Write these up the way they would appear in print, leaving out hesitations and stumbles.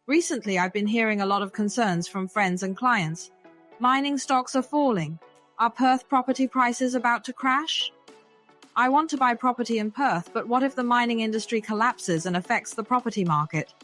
Recently, I've been hearing a lot of concerns from friends and clients. Mining stocks are falling. Are Perth property prices about to crash? I want to buy property in Perth, but what if the mining industry collapses and affects the property market?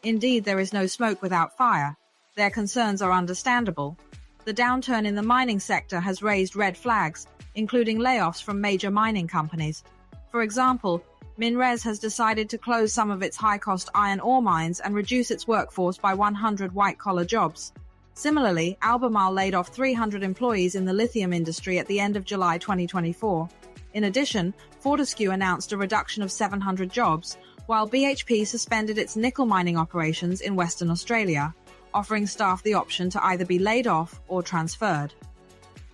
Indeed, there is no smoke without fire. Their concerns are understandable. The downturn in the mining sector has raised red flags, including layoffs from major mining companies. For example, MinRes has decided to close some of its high-cost iron ore mines and reduce its workforce by 100 white-collar jobs. Similarly, Albemarle laid off 300 employees in the lithium industry at the end of July 2024. In addition, Fortescue announced a reduction of 700 jobs, while BHP suspended its nickel mining operations in Western Australia, offering staff the option to either be laid off or transferred.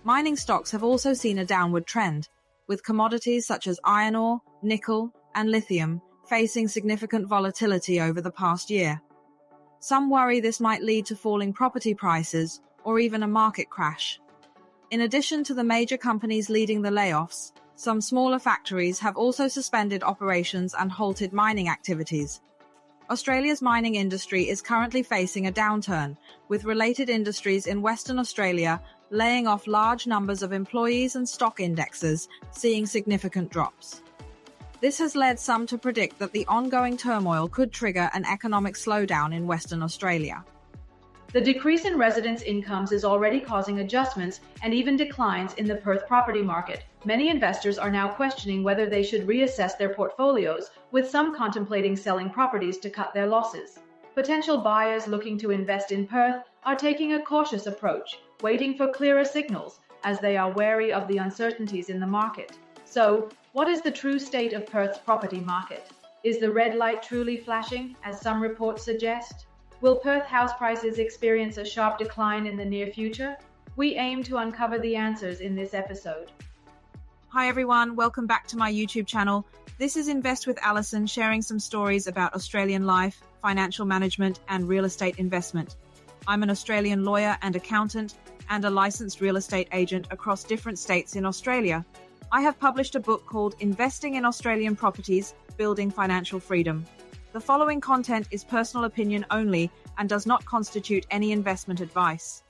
Mining stocks have also seen a downward trend, with commodities such as iron ore, nickel, and lithium facing significant volatility over the past year. Some worry this might lead to falling property prices or even a market crash. In addition to the major companies leading the layoffs, some smaller factories have also suspended operations and halted mining activities. Australia's mining industry is currently facing a downturn, with related industries in Western Australia laying off large numbers of employees and stock indexes seeing significant drops. This has led some to predict that the ongoing turmoil could trigger an economic slowdown in Western Australia. The decrease in residents' incomes is already causing adjustments and even declines in the Perth property market. Many investors are now questioning whether they should reassess their portfolios, with some contemplating selling properties to cut their losses. Potential buyers looking to invest in Perth are taking a cautious approach, waiting for clearer signals, as they are wary of the uncertainties in the market. So, what is the true state of Perth's property market? Is the red light truly flashing, as some reports suggest? Will Perth house prices experience a sharp decline in the near future? We aim to uncover the answers in this episode. Hi everyone, welcome back to my YouTube channel. This is Invest with Alison, sharing some stories about Australian life, financial management, and real estate investment. I'm an Australian lawyer and accountant and a licensed real estate agent across different states in Australia. I have published a book called Investing in Australian Properties, Building Financial Freedom. The following content is personal opinion only and does not constitute any investment advice.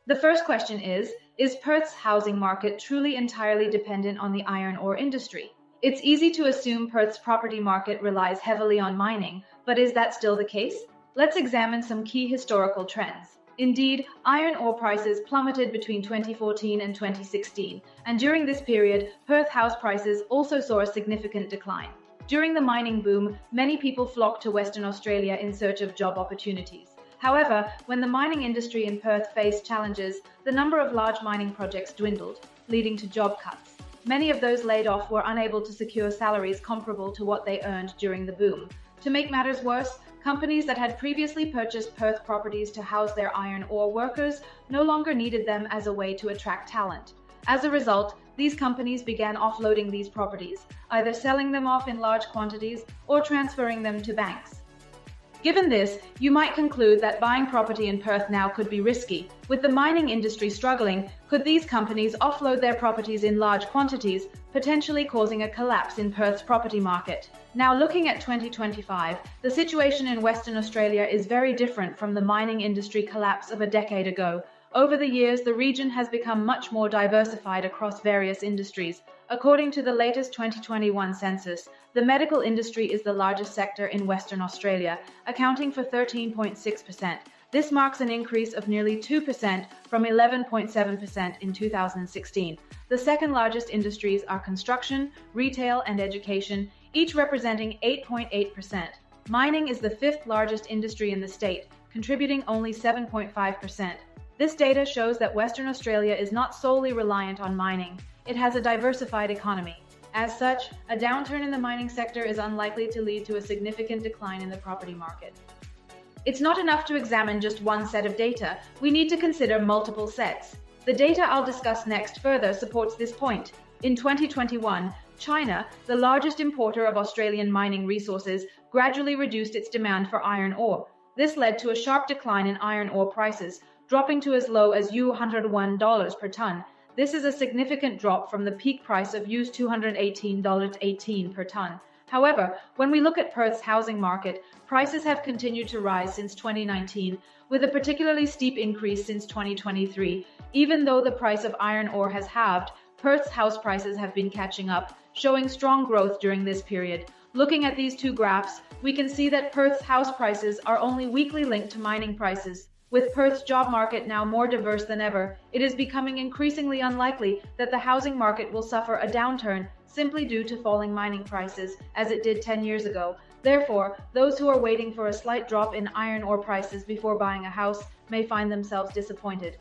The first question is Perth's housing market truly entirely dependent on the iron ore industry? It's easy to assume Perth's property market relies heavily on mining, but is that still the case? Let's examine some key historical trends. Indeed, iron ore prices plummeted between 2014 and 2016, and during this period, Perth house prices also saw a significant decline. During the mining boom, many people flocked to Western Australia in search of job opportunities. However, when the mining industry in Perth faced challenges, the number of large mining projects dwindled, leading to job cuts. Many of those laid off were unable to secure salaries comparable to what they earned during the boom. To make matters worse, companies that had previously purchased Perth properties to house their iron ore workers no longer needed them as a way to attract talent. As a result, these companies began offloading these properties, either selling them off in large quantities or transferring them to banks. Given this, you might conclude that buying property in Perth now could be risky. With the mining industry struggling, could these companies offload their properties in large quantities, potentially causing a collapse in Perth's property market? Now, looking at 2025, the situation in Western Australia is very different from the mining industry collapse of a decade ago. Over the years, the region has become much more diversified across various industries. According to the latest 2021 census, the medical industry is the largest sector in Western Australia, accounting for 13.6%. This marks an increase of nearly 2% from 11.7% in 2016. The second largest industries are construction, retail, and education, each representing 8.8%. Mining is the fifth largest industry in the state, contributing only 7.5%. This data shows that Western Australia is not solely reliant on mining. It has a diversified economy. As such, a downturn in the mining sector is unlikely to lead to a significant decline in the property market. It's not enough to examine just one set of data. We need to consider multiple sets. The data I'll discuss next further supports this point. In 2021, China, the largest importer of Australian mining resources, gradually reduced its demand for iron ore. This led to a sharp decline in iron ore prices, dropping to as low as $101 per ton. This is a significant drop from the peak price of $218.18 per ton. However, when we look at Perth's housing market, prices have continued to rise since 2019, with a particularly steep increase since 2023. Even though the price of iron ore has halved, Perth's house prices have been catching up, showing strong growth during this period. Looking at these two graphs, we can see that Perth's house prices are only weakly linked to mining prices. With Perth's job market now more diverse than ever, it is becoming increasingly unlikely that the housing market will suffer a downturn simply due to falling mining prices, as it did 10 years ago. Therefore, those who are waiting for a slight drop in iron ore prices before buying a house may find themselves disappointed.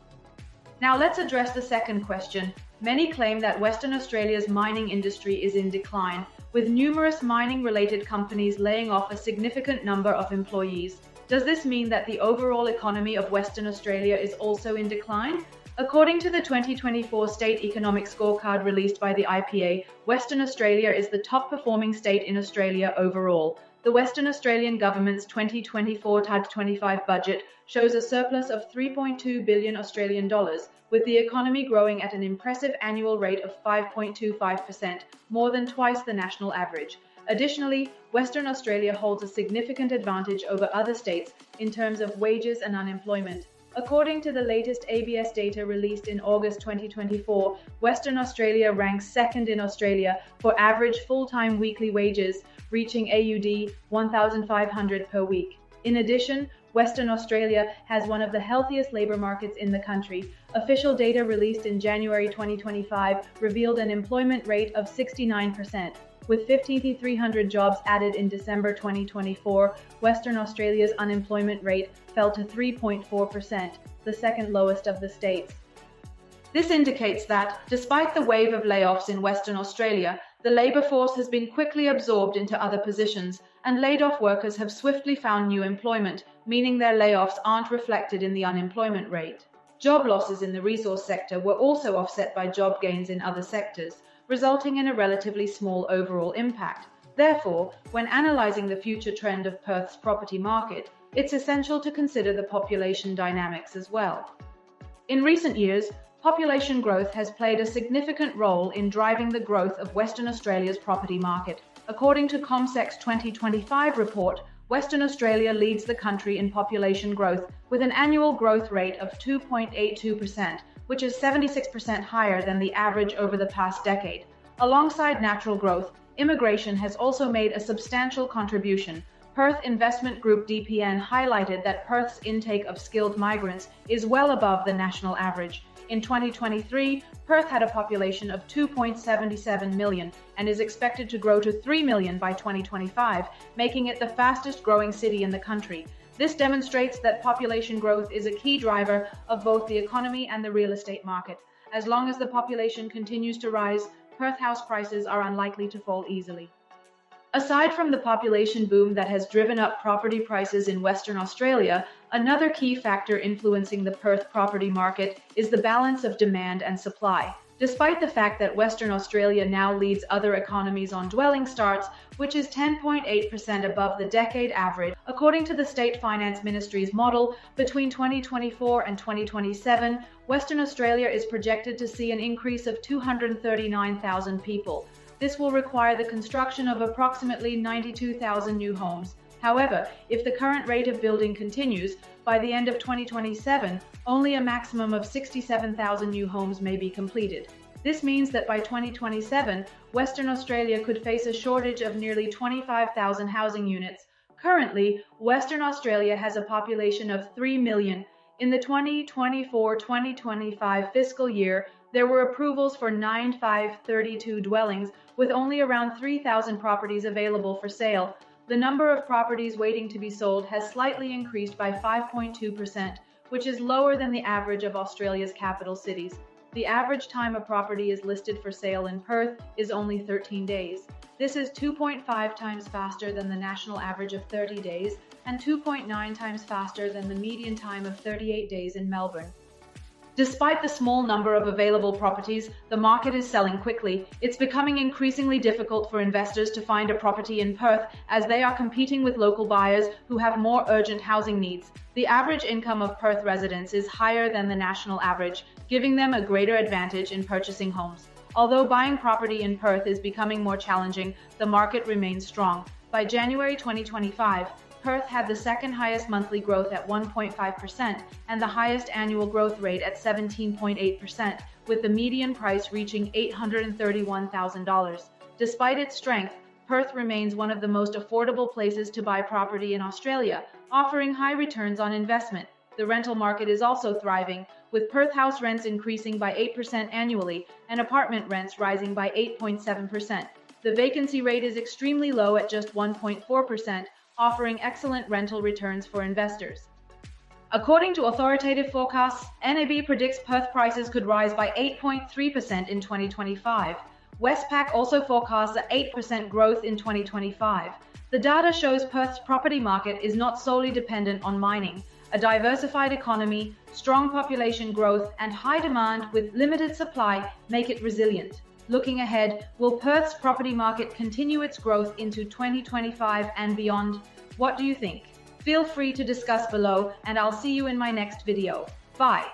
Now let's address the second question. Many claim that Western Australia's mining industry is in decline, with numerous mining-related companies laying off a significant number of employees. Does this mean that the overall economy of Western Australia is also in decline? According to the 2024 State Economic Scorecard released by the IPA, Western Australia is the top-performing state in Australia overall. The Western Australian Government's 2024-25 budget shows a surplus of 3.2 billion Australian dollars, with the economy growing at an impressive annual rate of 5.25%, more than twice the national average. Additionally, Western Australia holds a significant advantage over other states in terms of wages and unemployment. According to the latest ABS data released in August 2024, Western Australia ranks second in Australia for average full-time weekly wages, reaching AUD 1,500 per week. In addition, Western Australia has one of the healthiest labour markets in the country. Official data released in January 2025 revealed an employment rate of 69%. With 5,300 jobs added in December 2024, Western Australia's unemployment rate fell to 3.4%, the second lowest of the states. This indicates that, despite the wave of layoffs in Western Australia, the labour force has been quickly absorbed into other positions, and laid-off workers have swiftly found new employment, meaning their layoffs aren't reflected in the unemployment rate. Job losses in the resource sector were also offset by job gains in other sectors, resulting in a relatively small overall impact. Therefore, when analysing the future trend of Perth's property market, it's essential to consider the population dynamics as well. In recent years, population growth has played a significant role in driving the growth of Western Australia's property market. According to CommSec's 2025 report, Western Australia leads the country in population growth with an annual growth rate of 2.82%, which is 76% higher than the average over the past decade. Alongside natural growth, immigration has also made a substantial contribution. Perth Investment Group DPN highlighted that Perth's intake of skilled migrants is well above the national average. In 2023, Perth had a population of 2.77 million and is expected to grow to 3 million by 2025, making it the fastest growing city in the country. This demonstrates that population growth is a key driver of both the economy and the real estate market. As long as the population continues to rise, Perth house prices are unlikely to fall easily. Aside from the population boom that has driven up property prices in Western Australia, another key factor influencing the Perth property market is the balance of demand and supply. Despite the fact that Western Australia now leads other economies on dwelling starts, which is 10.8% above the decade average, according to the State Finance Ministry's model, between 2024 and 2027, Western Australia is projected to see an increase of 239,000 people. This will require the construction of approximately 92,000 new homes. However, if the current rate of building continues, by the end of 2027, only a maximum of 67,000 new homes may be completed. This means that by 2027, Western Australia could face a shortage of nearly 25,000 housing units. Currently, Western Australia has a population of 3 million. In the 2024-2025 fiscal year, there were approvals for 9,532 dwellings, with only around 3,000 properties available for sale. The number of properties waiting to be sold has slightly increased by 5.2%, which is lower than the average of Australia's capital cities. The average time a property is listed for sale in Perth is only 13 days. This is 2.5 times faster than the national average of 30 days and 2.9 times faster than the median time of 38 days in Melbourne. Despite the small number of available properties, the market is selling quickly. It's becoming increasingly difficult for investors to find a property in Perth as they are competing with local buyers who have more urgent housing needs. The average income of Perth residents is higher than the national average, giving them a greater advantage in purchasing homes. Although buying property in Perth is becoming more challenging, the market remains strong. By January 2025, Perth had the second highest monthly growth at 1.5% and the highest annual growth rate at 17.8%, with the median price reaching $831,000. Despite its strength, Perth remains one of the most affordable places to buy property in Australia, offering high returns on investment. The rental market is also thriving, with Perth house rents increasing by 8% annually and apartment rents rising by 8.7%. The vacancy rate is extremely low at just 1.4%, offering excellent rental returns for investors. According to authoritative forecasts, NAB predicts Perth prices could rise by 8.3% in 2025. Westpac also forecasts an 8% growth in 2025. The data shows Perth's property market is not solely dependent on mining. A diversified economy, strong population growth, and high demand with limited supply make it resilient. Looking ahead, will Perth's property market continue its growth into 2025 and beyond? What do you think? Feel free to discuss below, and I'll see you in my next video. Bye!